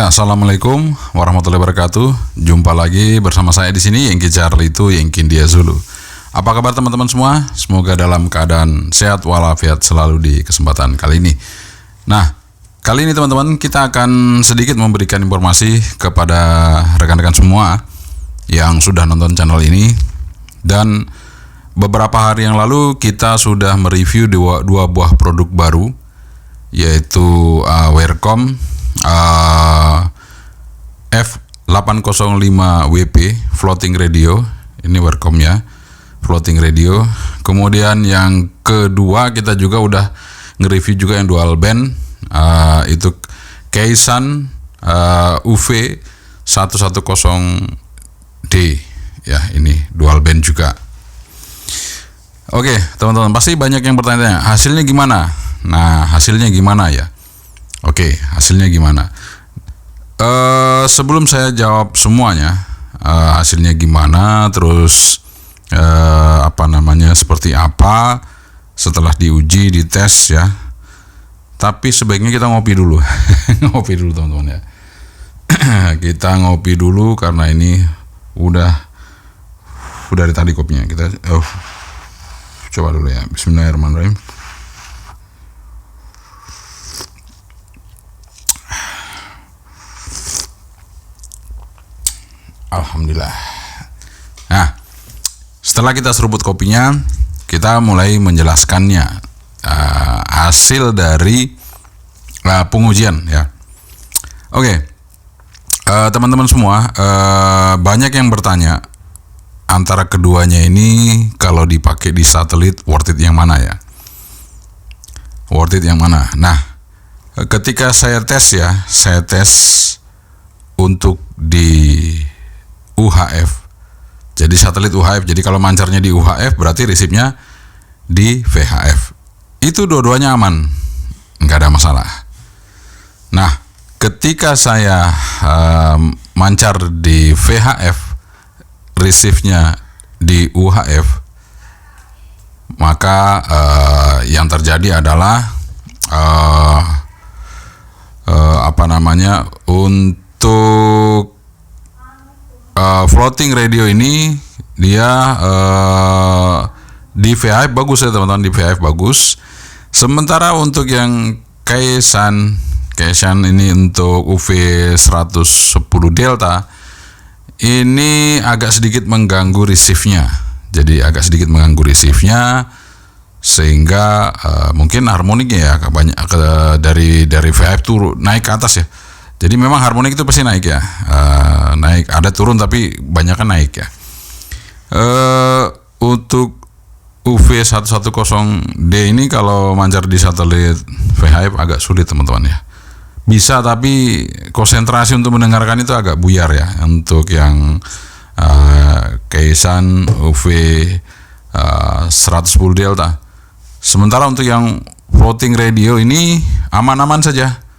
Ya, assalamualaikum warahmatullahi wabarakatuh. Jumpa lagi bersama saya di sini, Yengki Charlie itu Yengki India Zulu. Apa kabar teman-teman semua? Semoga dalam keadaan sehat walafiat selalu di kesempatan kali ini. Nah, kali ini teman-teman kita akan sedikit memberikan informasi kepada rekan-rekan semua yang sudah nonton channel ini. Dan beberapa hari yang lalu kita sudah mereview dua buah produk baru, yaitu Wearcom F805WP floating radio. Ini Wearcom ya, floating radio. Kemudian yang kedua kita juga udah nge-review juga yang dual band, itu Keisan UV110D ya, ini dual band juga. Oke teman-teman, pasti banyak yang bertanya hasilnya gimana. Nah, hasilnya gimana ya? Oke, hasilnya gimana? Sebelum saya jawab semuanya, hasilnya gimana, terus seperti apa setelah diuji, dites ya. Tapi sebaiknya kita ngopi dulu, ngopi dulu teman-teman ya. Kita ngopi dulu karena ini udah dari tadi kopinya. Kita coba dulu ya. Bismillahirrahmanirrahim. Alhamdulillah. Nah, setelah kita seruput kopinya, kita mulai menjelaskannya, hasil dari pengujian ya. Oke, teman-teman semua, banyak yang bertanya antara keduanya ini kalau dipakai di satelit worth it yang mana ya? Worth it yang mana? Nah, ketika saya tes untuk di UHF, jadi satelit UHF. Jadi kalau mancarnya di UHF berarti resipnya di VHF. Itu dua-duanya aman, nggak ada masalah. Nah, ketika saya mancar di VHF, resipnya di UHF, maka yang terjadi adalah untuk floating radio ini dia di VHF bagus ya teman-teman, di VHF bagus. Sementara untuk yang Keisan ini untuk UV110 delta ini agak sedikit mengganggu resifnya. Jadi agak sedikit mengganggu resifnya sehingga mungkin harmoniknya ya banyak dari VHF turun naik ke atas ya. Jadi memang harmonik itu pasti naik ya, naik, ada turun tapi banyak kan naik ya. Untuk UV110D ini kalau mancar di satelit VHF agak sulit teman-teman ya. Bisa tapi konsentrasi untuk mendengarkan itu agak buyar ya untuk yang Keisan UV110 delta. Sementara untuk yang floating radio ini aman-aman saja.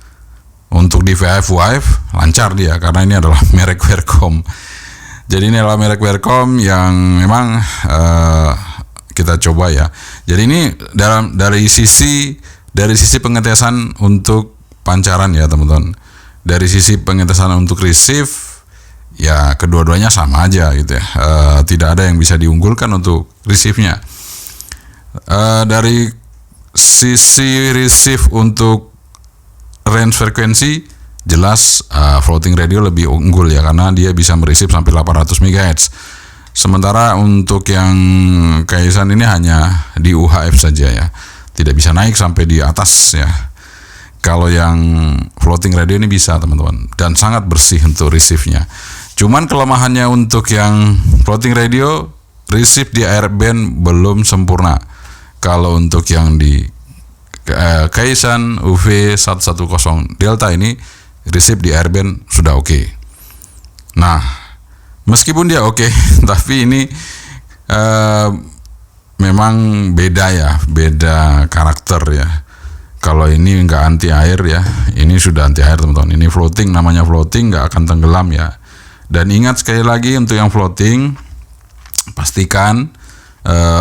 Untuk di VHF UHF lancar dia karena ini adalah merek Wearcom. Jadi ini adalah merek Wearcom yang memang kita coba ya. Jadi ini dari sisi pengetesan untuk pancaran ya teman-teman. Dari sisi pengetesan untuk receive ya kedua-duanya sama aja gitu ya. Tidak ada yang bisa diunggulkan untuk receive-nya. Dari sisi receive untuk range frekuensi jelas floating radio lebih unggul ya karena dia bisa mereceive sampai 800 MHz. Sementara untuk yang Keisan ini hanya di UHF saja ya. Tidak bisa naik sampai di atas ya. Kalau yang floating radio ini bisa teman-teman dan sangat bersih untuk receive-nya. Cuman kelemahannya untuk yang floating radio receive di airband belum sempurna. Kalau untuk yang di Keisan UV110 delta ini receive di airband sudah oke. Nah, meskipun dia oke, tapi ini memang beda ya, beda karakter ya. Kalau ini nggak anti air ya, ini sudah anti air teman-teman. Ini floating, namanya floating, nggak akan tenggelam ya. Dan ingat sekali lagi untuk yang floating, pastikan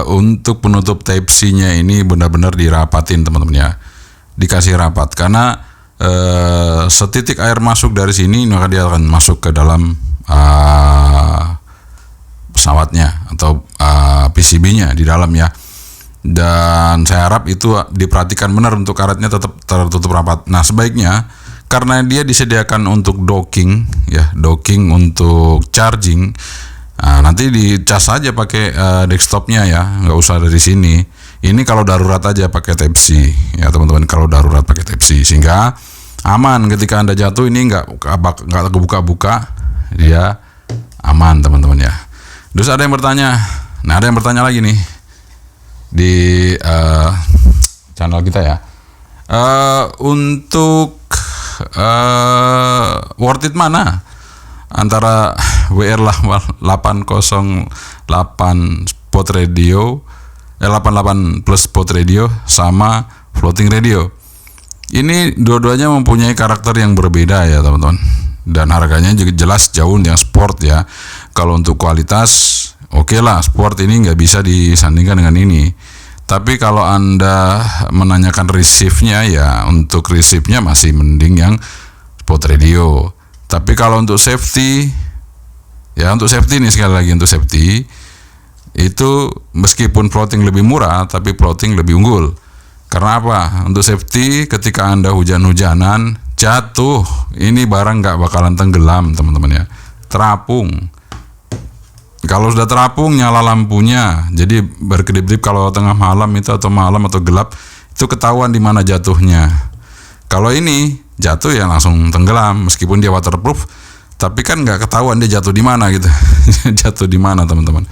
untuk penutup Type C-nya ini benar-benar dirapatin teman-teman ya, dikasih rapat karena setitik air masuk dari sini, maka dia akan masuk ke dalam pesawatnya atau PCB-nya di dalam ya. Dan saya harap itu diperhatikan benar untuk karetnya tetap tertutup rapat. Nah, sebaiknya karena dia disediakan untuk docking ya, docking untuk charging. Nah, nanti dicas aja pakai desktopnya ya, nggak usah dari sini. Ini kalau darurat aja pakai Type-C ya teman-teman, kalau darurat pakai Type-C sehingga aman ketika Anda jatuh. Ini nggak kebuka-buka, dia aman teman-teman ya. Terus ada yang bertanya, ada yang bertanya lagi nih di channel kita ya, untuk worth it mana antara WR 808 spot radio 88 plus spot radio sama floating radio. Ini dua-duanya mempunyai karakter yang berbeda ya teman-teman, dan harganya juga jelas jauh yang sport ya. Kalau untuk kualitas oke lah, sport ini nggak bisa disandingkan dengan ini. Tapi kalau Anda menanyakan receive-nya ya, untuk receive-nya masih mending yang spot radio. Tapi kalau untuk safety ya, untuk safety ini sekali lagi, untuk safety itu meskipun floating lebih murah tapi floating lebih unggul. Karena apa? Untuk safety ketika Anda hujan-hujanan jatuh, ini barang nggak bakalan tenggelam teman-teman ya, terapung. Kalau sudah terapung nyala lampunya, jadi berkedip-kedip kalau tengah malam itu atau malam atau gelap itu ketahuan di mana jatuhnya. Kalau ini jatuh ya langsung tenggelam, meskipun dia waterproof, tapi kan nggak ketahuan dia jatuh di mana gitu, jatuh di mana teman-teman.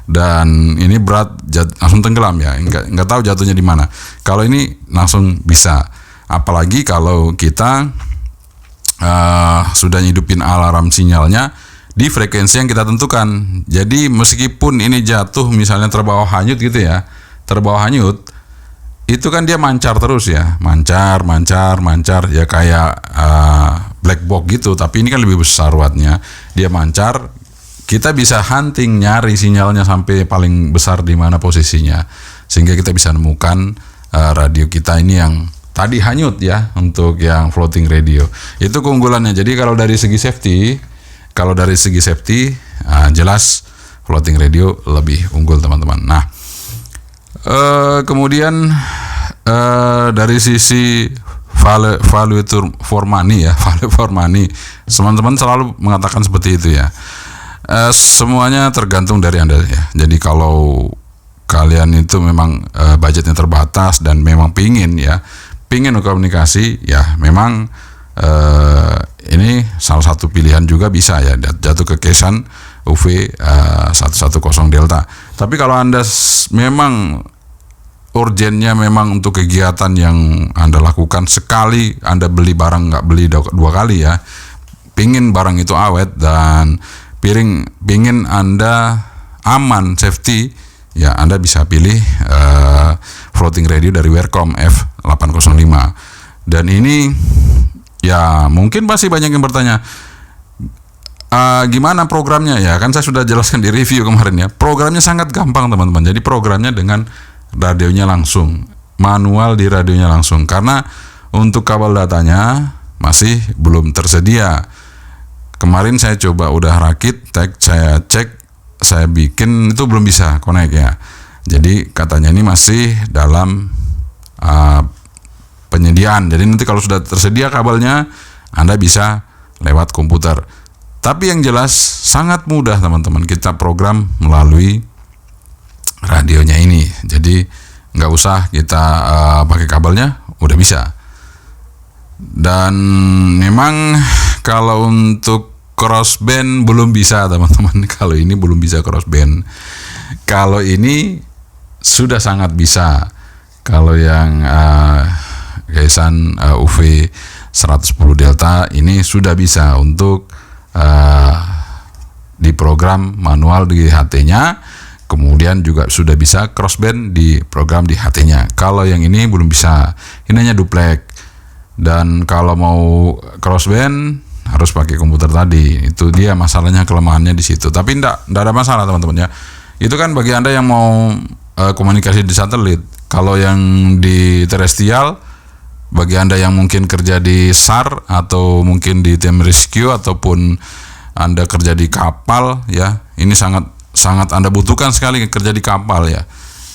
Dan ini berat langsung tenggelam ya, nggak tahu jatuhnya di mana. Kalau ini langsung bisa, apalagi kalau kita sudah nyidupin alarm sinyalnya di frekuensi yang kita tentukan. Jadi meskipun ini jatuh misalnya terbawa hanyut gitu ya, terbawa hanyut, itu kan dia mancar terus ya, mancar ya, kayak black box gitu. Tapi ini kan lebih besar wattnya, dia mancar. Kita bisa hunting, nyari sinyalnya sampai paling besar di mana posisinya, sehingga kita bisa nemukan radio kita ini yang tadi hanyut ya, untuk yang floating radio. Itu keunggulannya. Jadi kalau dari segi safety, jelas floating radio lebih unggul teman-teman. Nah, kemudian dari sisi value for money ya, value for money, teman-teman selalu mengatakan seperti itu ya. Semuanya tergantung dari Anda ya. Jadi kalau kalian itu memang budgetnya terbatas dan memang pingin komunikasi ya, memang ini salah satu pilihan juga bisa ya, jatuh ke Kesan UV 110 Delta. Tapi kalau Anda memang urgennya memang untuk kegiatan yang Anda lakukan sekali, Anda beli barang, nggak beli dua kali ya, pingin barang itu awet dan pingin Anda aman, safety ya, Anda bisa pilih floating radio dari Wercom F805. Dan ini ya mungkin pasti banyak yang bertanya, gimana programnya ya, kan saya sudah jelaskan di review kemarin ya. Programnya sangat gampang teman-teman. Jadi programnya dengan radionya langsung, manual di radionya langsung, karena untuk kabel datanya masih belum tersedia. Kemarin saya coba udah rakit, saya cek, saya bikin, itu belum bisa connect ya. Jadi katanya ini masih dalam penyediaan. Jadi nanti kalau sudah tersedia kabelnya, Anda bisa lewat komputer. Tapi yang jelas sangat mudah teman-teman, kita program melalui radionya ini. Jadi nggak usah kita pakai kabelnya, udah bisa. Dan memang kalau untuk crossband belum bisa teman-teman. Kalau ini belum bisa crossband. Kalau ini sudah sangat bisa. Kalau yang Kesan UV 110 Delta ini sudah bisa untuk diprogram manual di HT-nya. Kemudian juga sudah bisa crossband di program di HT-nya. Kalau yang ini belum bisa. Ini hanya duplek. Dan kalau mau crossband harus pakai komputer tadi. Itu dia masalahnya, kelemahannya di situ. Tapi enggak ada masalah teman-teman ya. Itu kan bagi Anda yang mau komunikasi di satelit. Kalau yang di terestrial Bagi Anda yang mungkin kerja di SAR atau mungkin di tim rescue ataupun Anda kerja di kapal ya, ini sangat Anda butuhkan sekali kerja di kapal ya.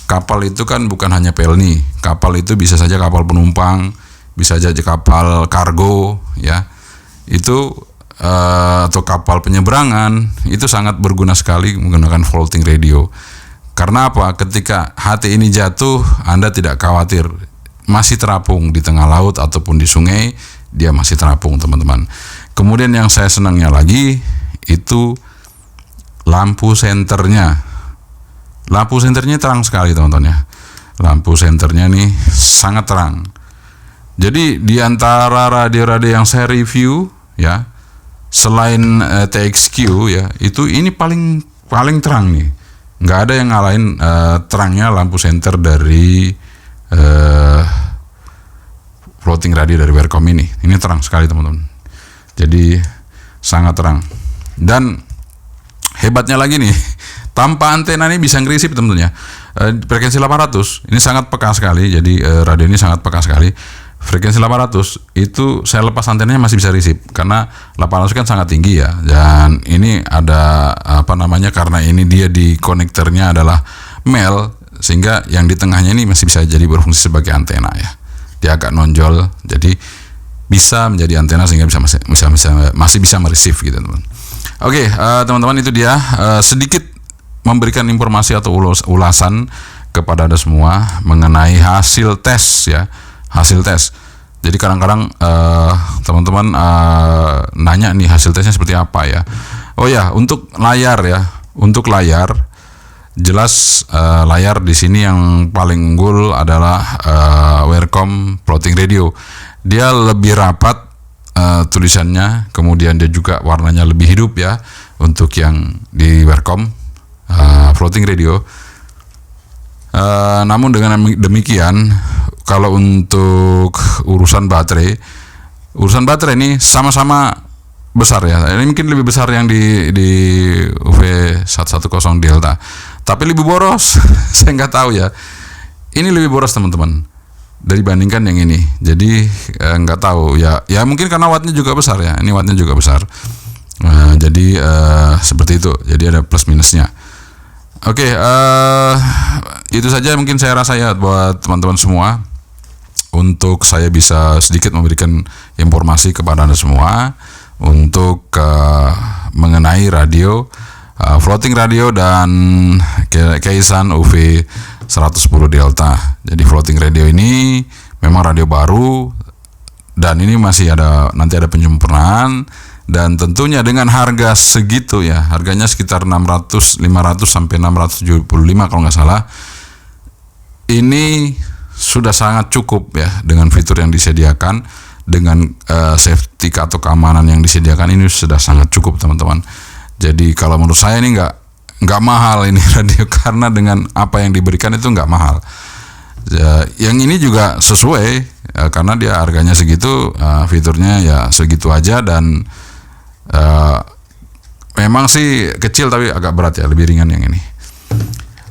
Kapal itu kan bukan hanya pelni. Kapal itu bisa saja kapal penumpang, bisa saja kapal kargo ya. Itu atau kapal penyeberangan, itu sangat berguna sekali menggunakan floating radio. Karena apa? Ketika HT ini jatuh, Anda tidak khawatir, masih terapung di tengah laut ataupun di sungai, dia masih terapung, teman-teman. Kemudian yang saya senangnya lagi itu lampu senternya. Lampu senternya terang sekali, teman-teman ya. Lampu senternya nih sangat terang. Jadi di antara radio-radio yang saya review ya, selain TXQ ya, itu ini paling terang nih. Nggak ada yang ngalahin terangnya lampu senter dari floating radio dari Wercom ini. Ini terang sekali, teman-teman. Jadi sangat terang. Dan hebatnya lagi nih, tanpa antena ini bisa ngerisip, teman-teman ya. Frekuensi 800 ini sangat peka sekali. Jadi radio ini sangat peka sekali. Frekuensi 800 itu saya lepas antenanya masih bisa risip karena 800 kan sangat tinggi ya. Dan ini ada karena ini dia di konektornya adalah male, sehingga yang di tengahnya ini masih bisa jadi berfungsi sebagai antena ya. Dia agak nonjol, jadi bisa menjadi antena sehingga masih bisa mereceive gitu, teman. Oke, teman-teman, itu dia sedikit memberikan informasi atau ulasan kepada Anda semua mengenai hasil tes ya, hasil tes. Jadi kadang-kadang teman-teman nanya nih hasil tesnya seperti apa ya. Oh ya, untuk layar ya, jelas layar di sini yang paling unggul adalah Wercom floating radio. Dia lebih rapat tulisannya, kemudian dia juga warnanya lebih hidup ya untuk yang di Wercom floating radio. Namun dengan demikian, kalau untuk urusan baterai ini sama-sama besar ya. Ini mungkin lebih besar yang di UV110 Delta. Tapi lebih boros, saya nggak tahu ya. Ini lebih boros, teman-teman, dibandingkan yang ini. Jadi nggak tahu ya. Ya mungkin karena wattnya juga besar ya. Ini wattnya juga besar. Jadi seperti itu. Jadi ada plus minusnya. Oke, itu saja mungkin saya rasa ya buat teman-teman semua. Untuk saya bisa sedikit memberikan informasi kepada Anda semua untuk mengenai radio. Floating radio dan Keisan UV 110 Delta. Jadi floating radio ini memang radio baru dan ini masih nanti ada penyempurnaan, dan tentunya dengan harga segitu ya, harganya sekitar 500 sampai 675 kalau nggak salah. Ini sudah sangat cukup ya dengan fitur yang disediakan, dengan safety atau keamanan yang disediakan, ini sudah sangat cukup, teman-teman. Jadi kalau menurut saya ini nggak mahal ini radio, karena dengan apa yang diberikan itu nggak mahal. Yang ini juga sesuai karena dia harganya segitu, fiturnya ya segitu aja, dan memang sih kecil tapi agak berat ya, lebih ringan yang ini.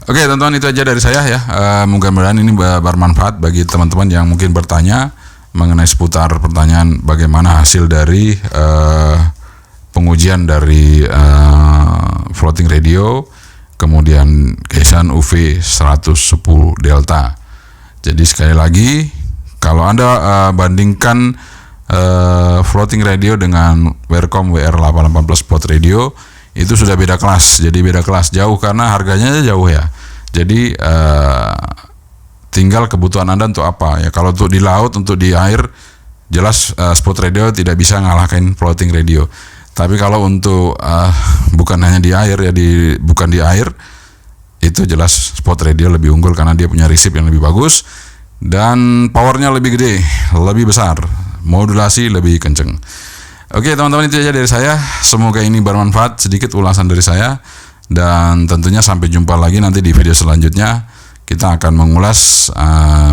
Oke, teman-teman, itu aja dari saya ya. Mudah-mudahan ini bermanfaat bagi teman-teman yang mungkin bertanya mengenai seputar pertanyaan bagaimana hasil dari pengujian dari floating radio, kemudian Keisan UV 110 Delta. Jadi sekali lagi, kalau Anda bandingkan floating radio dengan Wercom WR818 Plus Spot Radio, itu sudah beda kelas. Jadi beda kelas jauh karena harganya jauh ya. Jadi tinggal kebutuhan Anda untuk apa ya. Kalau untuk di laut, untuk di air, jelas spot radio tidak bisa ngalahkan floating radio. Tapi kalau untuk bukan hanya di air ya, bukan di air, itu jelas spot radio lebih unggul karena dia punya receive yang lebih bagus dan powernya lebih gede, lebih besar, modulasi lebih kenceng. Oke, teman-teman, itu aja dari saya. Semoga ini bermanfaat, sedikit ulasan dari saya, dan tentunya sampai jumpa lagi nanti di video selanjutnya. Kita akan mengulas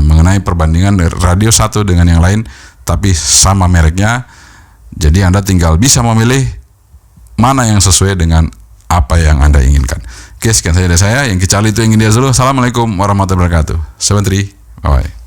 mengenai perbandingan radio satu dengan yang lain tapi sama mereknya. Jadi Anda tinggal bisa memilih mana yang sesuai dengan apa yang Anda inginkan. Oke, sekian saja dari saya. Yang kecali itu ingin dia dulu. Assalamualaikum warahmatullahi wabarakatuh. 73, bye-bye.